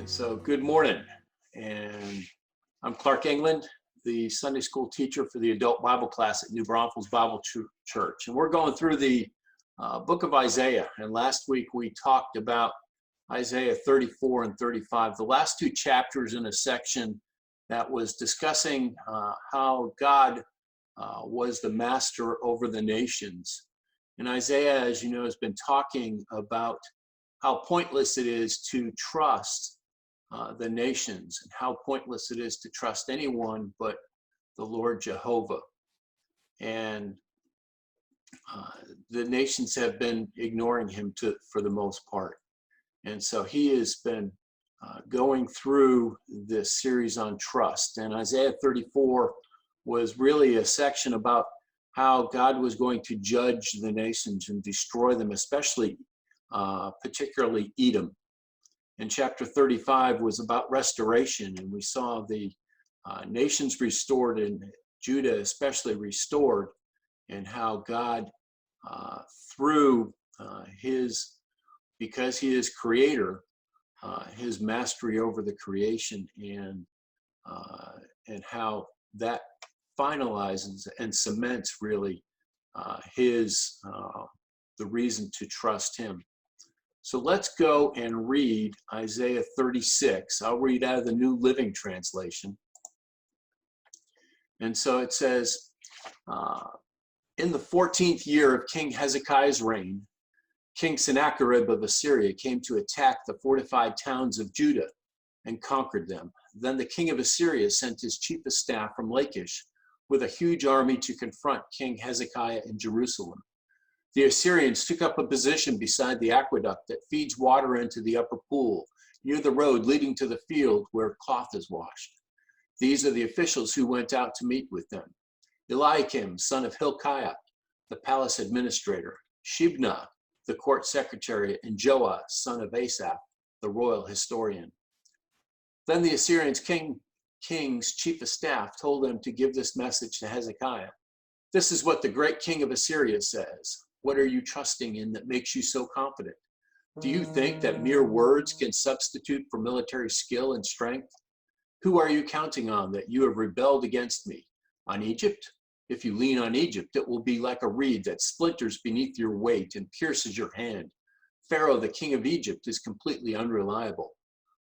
And so good morning. And I'm Clarke Englund, the Sunday school teacher for the adult Bible class at New Braunfels Bible Church. And we're going through the book of Isaiah. And last week we talked about Isaiah 34 and 35, the last two chapters in a section that was discussing how God was the master over the nations. And Isaiah, as you know, has been talking about how pointless it is to trust the nations, and how pointless it is to trust anyone but the Lord Jehovah. And the nations have been ignoring him for the most part. And so he has been going through this series on trust. And Isaiah 34 was really a section about how God was going to judge the nations and destroy them, especially particularly Edom. And chapter 35 was about restoration, and we saw the nations restored, and Judah especially restored, and how God, through because he is creator, his mastery over the creation, and how that finalizes and cements really the reason to trust him. So let's go and read Isaiah 36. I'll read out of the New Living Translation. And so it says, in the 14th year of King Hezekiah's reign, King Sennacherib of Assyria came to attack the fortified towns of Judah and conquered them. Then the king of Assyria sent his chief of staff from Lachish with a huge army to confront King Hezekiah in Jerusalem. The Assyrians took up a position beside the aqueduct that feeds water into the upper pool, near the road leading to the field where cloth is washed. These are the officials who went out to meet with them: Eliakim, son of Hilkiah, the palace administrator; Shebna, the court secretary; and Joah, son of Asaph, the royal historian. Then the Assyrians' king's chief of staff told them to give this message to Hezekiah. This is what the great king of Assyria says. What are you trusting in that makes you so confident? Do you think that mere words can substitute for military skill and strength? Who are you counting on that you have rebelled against me? On Egypt? If you lean on Egypt, it will be like a reed that splinters beneath your weight and pierces your hand. Pharaoh, the king of Egypt, is completely unreliable.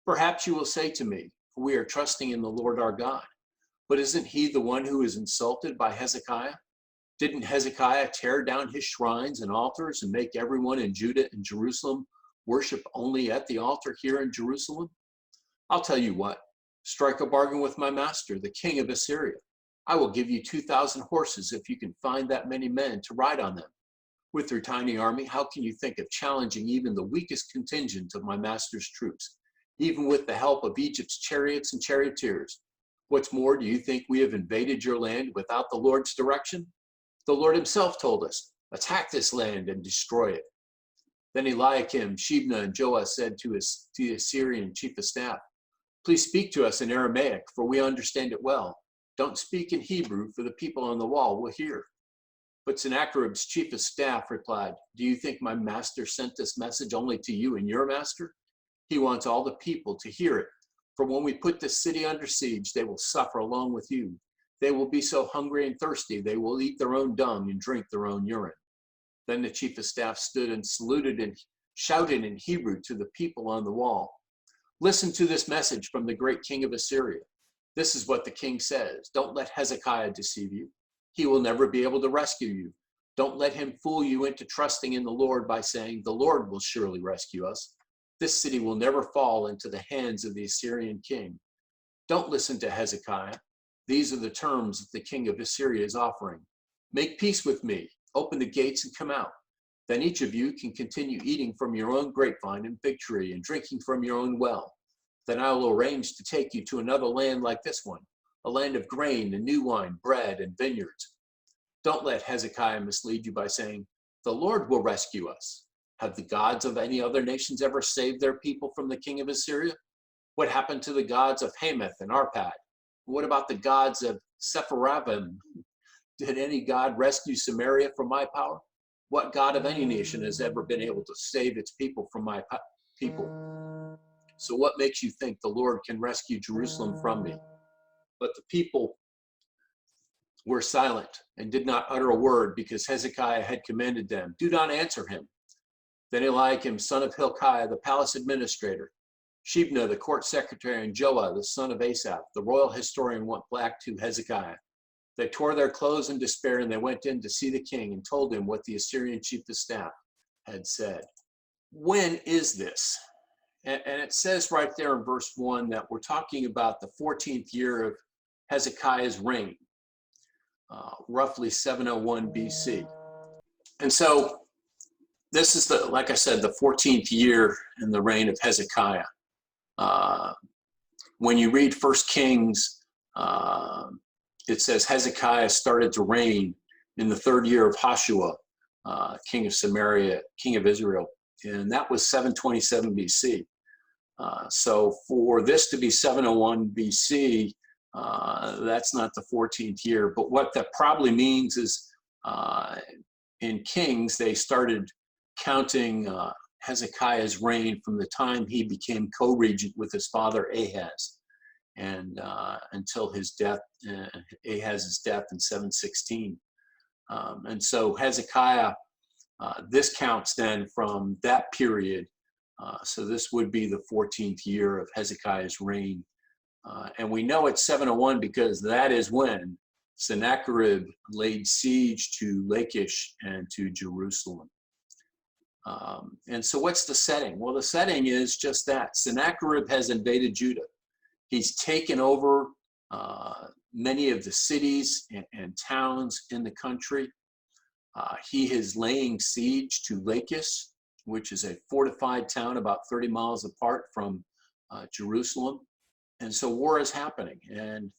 Perhaps you will say to me, we are trusting in the Lord our God. But isn't he the one who is insulted by Hezekiah? Didn't Hezekiah tear down his shrines and altars and make everyone in Judah and Jerusalem worship only at the altar here in Jerusalem? I'll tell you what, strike a bargain with my master, the king of Assyria. I will give you 2,000 horses if you can find that many men to ride on them. With your tiny army, how can you think of challenging even the weakest contingent of my master's troops, even with the help of Egypt's chariots and charioteers? What's more, do you think we have invaded your land without the Lord's direction? The Lord himself told us, attack this land and destroy it. Then Eliakim, Shebna, and Joah said to the Assyrian chief of staff, please speak to us in Aramaic, for we understand it well. Don't speak in Hebrew, for the people on the wall will hear. But Sennacherib's chief of staff replied, do you think my master sent this message only to you and your master? He wants all the people to hear it. For when we put this city under siege, they will suffer along with you. They will be so hungry and thirsty, they will eat their own dung and drink their own urine. Then the chief of staff stood and saluted and shouted in Hebrew to the people on the wall. Listen to this message from the great king of Assyria. This is what the king says. Don't let Hezekiah deceive you. He will never be able to rescue you. Don't let him fool you into trusting in the Lord by saying, the Lord will surely rescue us. This city will never fall into the hands of the Assyrian king. Don't listen to Hezekiah. These are the terms that the king of Assyria is offering. Make peace with me, open the gates and come out. Then each of you can continue eating from your own grapevine and fig tree and drinking from your own well. Then I will arrange to take you to another land like this one, a land of grain and new wine, bread and vineyards. Don't let Hezekiah mislead you by saying, the Lord will rescue us. Have the gods of any other nations ever saved their people from the king of Assyria? What happened to the gods of Hamath and Arpad? What about the gods of Sepharvaim? Did any god rescue Samaria from my power? What god of any nation has ever been able to save its people from my people? So what makes you think the Lord can rescue Jerusalem from me? But the people were silent and did not utter a word, because Hezekiah had commanded them, do not answer him. Then Eliakim, son of Hilkiah, the palace administrator, Shebna, the court secretary, and Joah, the son of Asaph, the royal historian, went back to Hezekiah. They tore their clothes in despair, and they went in to see the king and told him what the Assyrian chief of staff had said. When is this? And it says right there in verse 1 that we're talking about the 14th year of Hezekiah's reign, roughly 701 BC. And so this is, like I said, the 14th year in the reign of Hezekiah. When you read 1 Kings, it says Hezekiah started to reign in the 3rd year of Hoshua, king of Samaria, king of Israel, and that was 727 BC. So for this to be 701 BC, that's not the 14th year. But what that probably means is in Kings, they started counting Hezekiah's reign from the time he became co-regent with his father Ahaz, and until his death, Ahaz's death in 716. And so Hezekiah, this counts then from that period. So this would be the 14th year of Hezekiah's reign. And we know it's 701 because that is when Sennacherib laid siege to Lachish and to Jerusalem. And so what's the setting? Well, the setting is just that. Sennacherib has invaded Judah. He's taken over many of the cities and towns in the country. He is laying siege to Lachish, which is a fortified town about 30 miles apart from Jerusalem. And so war is happening. And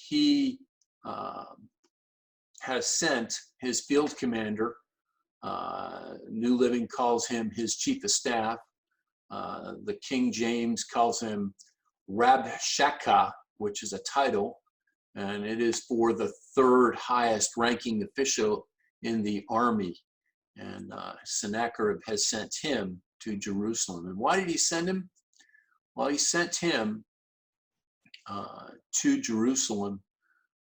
he has sent his field commander, New Living calls him his chief of staff. The King James calls him Rabshakeh, which is a title, and it is for the 3rd highest ranking official in the army. And Sennacherib has sent him to Jerusalem. And why did he send him? Well, he sent him to Jerusalem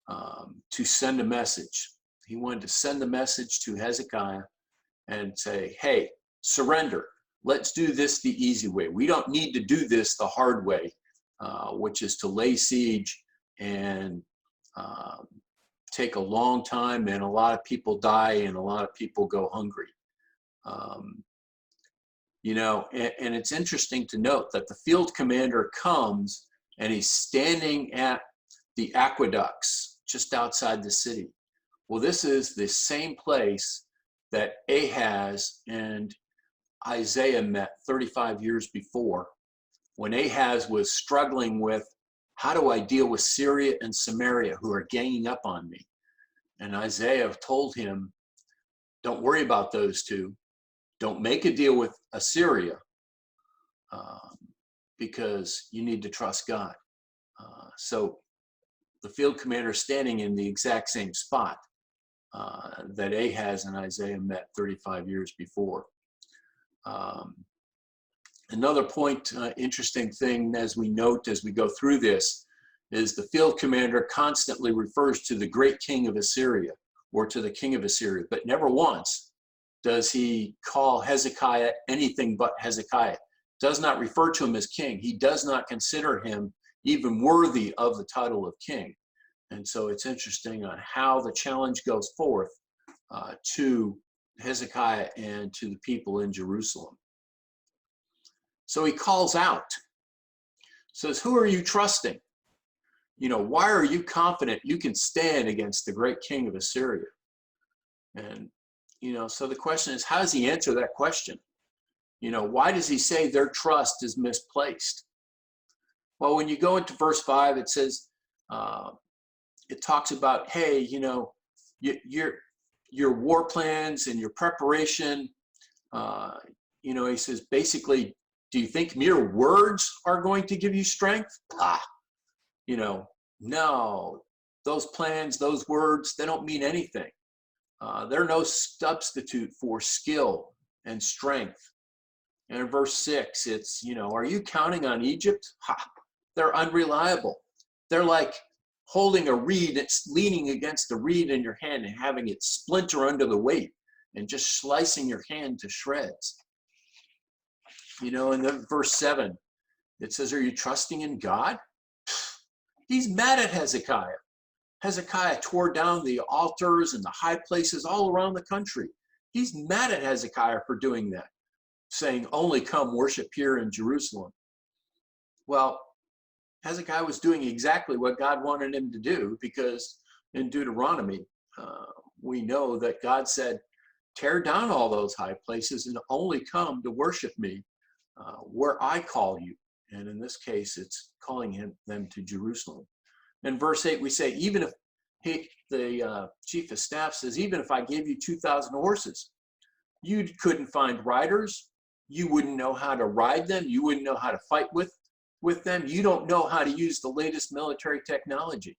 to send a message. He wanted to send a message to Hezekiah and say, hey, surrender. Let's do this the easy way. We don't need to do this the hard way, which is to lay siege and take a long time, and a lot of people die and a lot of people go hungry. You know, and it's interesting to note that the field commander comes and he's standing at the aqueducts just outside the city. Well, this is the same place that Ahaz and Isaiah met 35 years before, when Ahaz was struggling with, how do I deal with Syria and Samaria who are ganging up on me? And Isaiah told him, don't worry about those two. Don't make a deal with Assyria because you need to trust God. So the field commander is standing in the exact same spot that Ahaz and Isaiah met 35 years before. Another point, interesting thing as we note as we go through this, is the field commander constantly refers to the great king of Assyria or to the king of Assyria, but never once does he call Hezekiah anything but Hezekiah. Does not refer to him as king. He does not consider him even worthy of the title of king. And so it's interesting on how the challenge goes forth to Hezekiah and to the people in Jerusalem. So he calls out, says, who are you trusting? You know, why are you confident you can stand against the great king of Assyria? And, you know, so the question is, how does he answer that question? You know, why does he say their trust is misplaced? Well, when you go into verse 5, it says, it talks about, hey, you know, your war plans and your preparation, you know, he says, basically, do you think mere words are going to give you strength? You know, no, those plans, those words, they don't mean anything. They're no substitute for skill and strength. And in verse 6, it's, are you counting on Egypt? Ha, they're unreliable. They're like holding a reed, it's leaning against a reed in your hand and having it splinter under the weight and just slicing your hand to shreds. In the verse 7, it says, are you trusting in God? He's mad at Hezekiah. Hezekiah tore down the altars and the high places all around the country. He's mad at Hezekiah for doing that, saying, only come worship here in Jerusalem. Well, Hezekiah was doing exactly what God wanted him to do, because in Deuteronomy, we know that God said, tear down all those high places and only come to worship me where I call you. And in this case, it's calling them to Jerusalem. In verse 8, we say, even if the chief of staff says, even if I gave you 2,000 horses, you couldn't find riders. You wouldn't know how to ride them. You wouldn't know how to fight with them. You don't know how to use the latest military technology.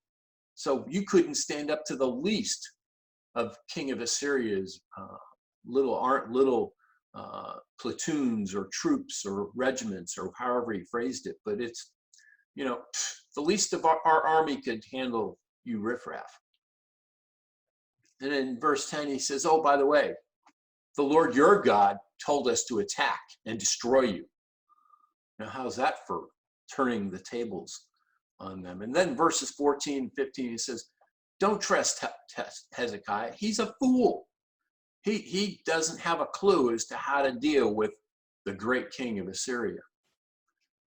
So you couldn't stand up to the least of King of Assyria's little platoons or troops or regiments, or however he phrased it. But it's, the least of our army could handle you riffraff. And in verse 10, he says, oh, by the way, the Lord your God told us to attack and destroy you. Now, how's that for turning the tables on them? And then verses 14 and 15, he says, don't trust Hezekiah. He's a fool. He doesn't have a clue as to how to deal with the great king of Assyria.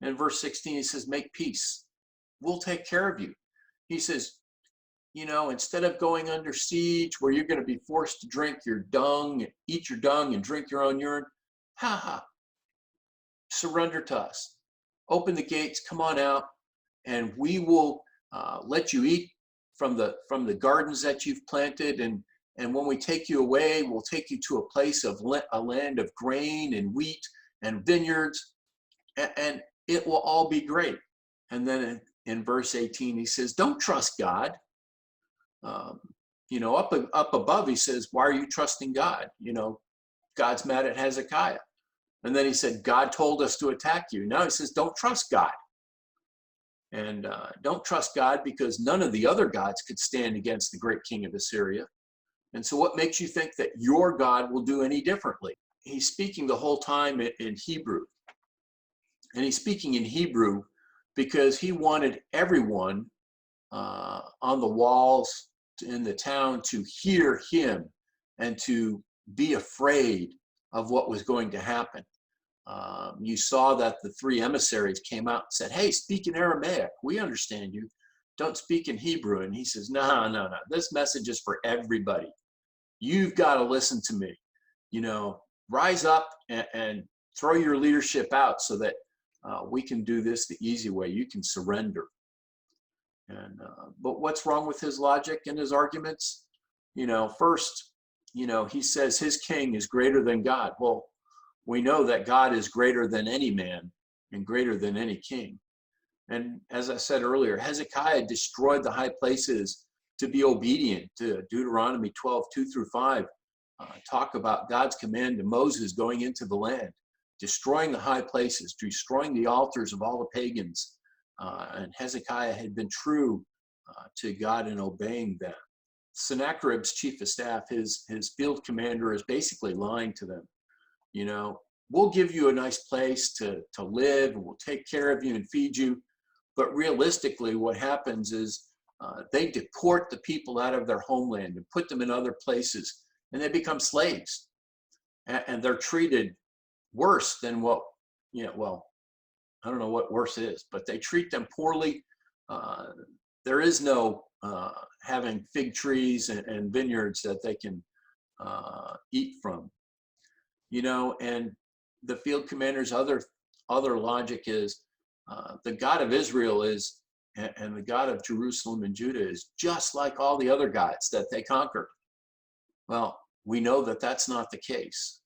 And verse 16, he says, make peace. We'll take care of you. He says, instead of going under siege where you're going to be forced to drink your dung, eat your dung and drink your own urine, surrender to us. Open the gates, come on out, and we will let you eat from the gardens that you've planted. And when we take you away, we'll take you to a place of a land of grain and wheat and vineyards, and it will all be great. And then in verse 18, he says, don't trust God. Up above, he says, why are you trusting God? God's mad at Hezekiah. And then he said, God told us to attack you. Now he says, don't trust God. And don't trust God because none of the other gods could stand against the great king of Assyria. And so what makes you think that your God will do any differently? He's speaking the whole time in Hebrew. And he's speaking in Hebrew because he wanted everyone on the walls in the town to hear him and to be afraid of what was going to happen. You saw that the three emissaries came out and said, hey, speak in Aramaic. We understand you. Don't speak in Hebrew. And he says, no. This message is for everybody. You've got to listen to me. Rise up and throw your leadership out so that we can do this the easy way. You can surrender. And but what's wrong with his logic and his arguments? First, he says his king is greater than God. Well, we know that God is greater than any man and greater than any king. And as I said earlier, Hezekiah destroyed the high places to be obedient to Deuteronomy 12:2-5. Talk about God's command to Moses going into the land, destroying the high places, destroying the altars of all the pagans. And Hezekiah had been true to God in obeying them. Sennacherib's chief of staff, his field commander, is basically lying to them. We'll give you a nice place to live, and we'll take care of you and feed you. But realistically, what happens is they deport the people out of their homeland and put them in other places, and they become slaves. And they're treated worse than what, I don't know what worse is, but they treat them poorly. There is no having fig trees and vineyards that they can eat from. And the field commander's other logic is the God of Israel is, and the God of Jerusalem and Judah is just like all the other gods that they conquered. Well, we know that that's not the case.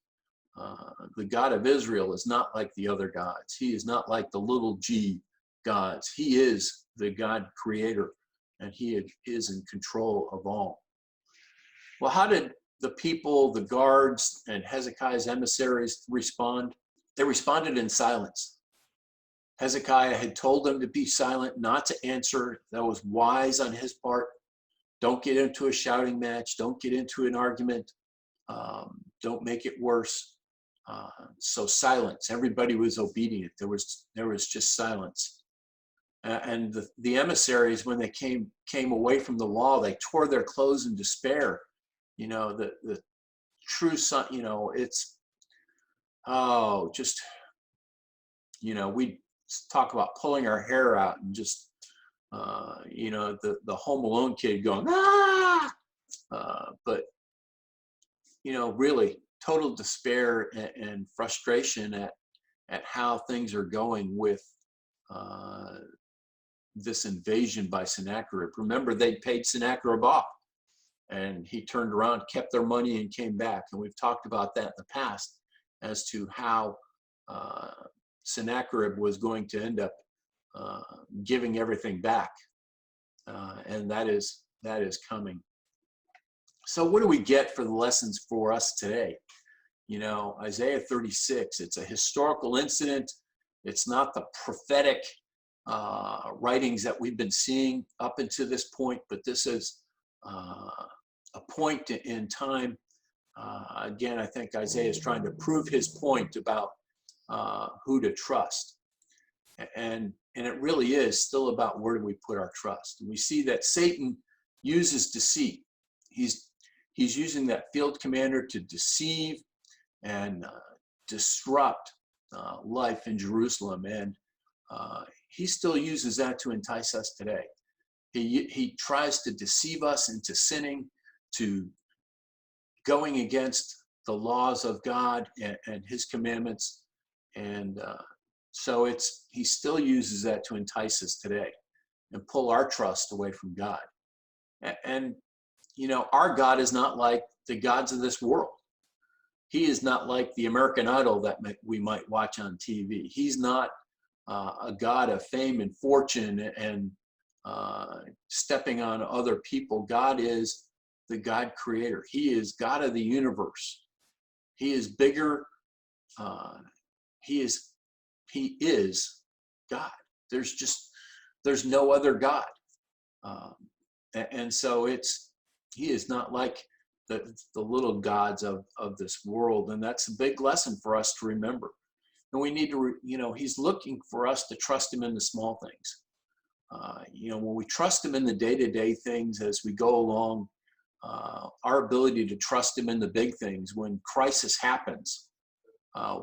The God of Israel is not like the other gods. He is not like the little g gods. He is the God creator, and he is in control of all. Well, how did the people, the guards, and Hezekiah's emissaries respond? They responded in silence. Hezekiah had told them to be silent, not to answer. That was wise on his part. Don't get into a shouting match. Don't get into an argument. Don't make it worse. So silence. Everybody was obedient. There was just silence. And the emissaries, when they came away from the law, they tore their clothes in despair. The true son. It's just we talk about pulling our hair out and just the Home Alone kid going but really total despair and frustration at how things are going with this invasion by Sennacherib. Remember, they'd paid Sennacherib off, and he turned around, kept their money, and came back. And we've talked about that in the past as to how Sennacherib was going to end up giving everything back, and that is coming. So what do we get for the lessons for us today? Isaiah 36, it's a historical incident. It's not the prophetic writings that we've been seeing up until this point, but this is a point in time. Again, I think Isaiah is trying to prove his point about who to trust. And it really is still about where do we put our trust. And we see that Satan uses deceit. He's using that field commander to deceive and disrupt life in Jerusalem. And he still uses that to entice us today. He tries to deceive us into sinning, to going against the laws of God and his commandments. And so he still uses that to entice us today and pull our trust away from God. And our God is not like the gods of this world. He is not like the American Idol that we might watch on TV. He's not a God of fame and fortune and stepping on other people. God is the God creator. He is God of the universe. He is bigger. He is God. There's no other God. And so he is not like the little gods of this world. And that's a big lesson for us to remember. And we need to, he's looking for us to trust him in the small things. When we trust him in the day-to-day things as we go along, our ability to trust him in the big things, when crisis happens,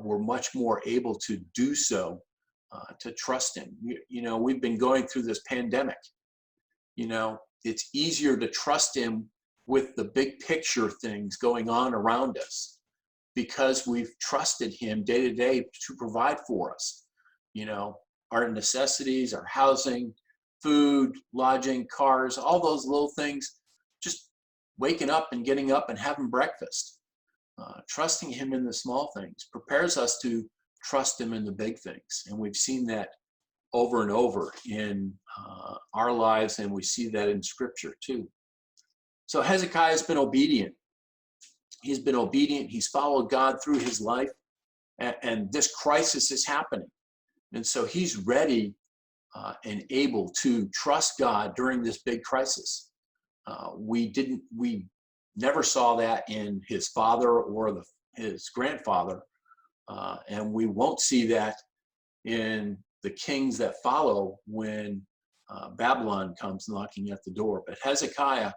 we're much more able to do so, to trust him. We've been going through this pandemic. It's easier to trust him with the big picture things going on around us because we've trusted him day to day to provide for us. Our necessities, our housing, food, lodging, cars, all those little things, just waking up and getting up and having breakfast. Trusting him in the small things prepares us to trust him in the big things. And we've seen that over and over in our lives, and we see that in scripture too. So Hezekiah has been obedient. He's been obedient. He's followed God through his life, and this crisis is happening. And so he's ready and able to trust God during this big crisis. We never saw that in his father or his grandfather, and we won't see that in the kings that follow when Babylon comes knocking at the door. But Hezekiah,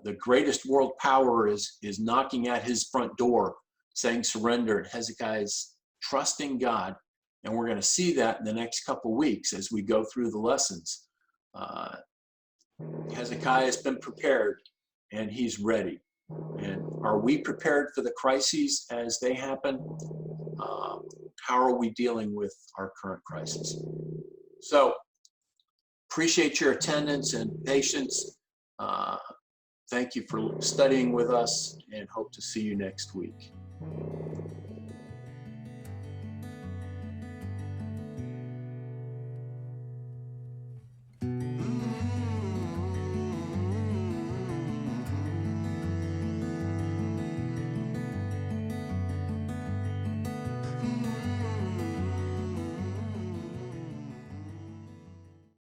the greatest world power, is knocking at his front door saying surrender. And Hezekiah is trusting God, and we're going to see that in the next couple weeks as we go through the lessons. Hezekiah has been prepared, and he's ready. And are we prepared for the crises as they happen? How are we dealing with our current crisis? So, appreciate your attendance and patience. Thank you for studying with us, and hope to see you next week.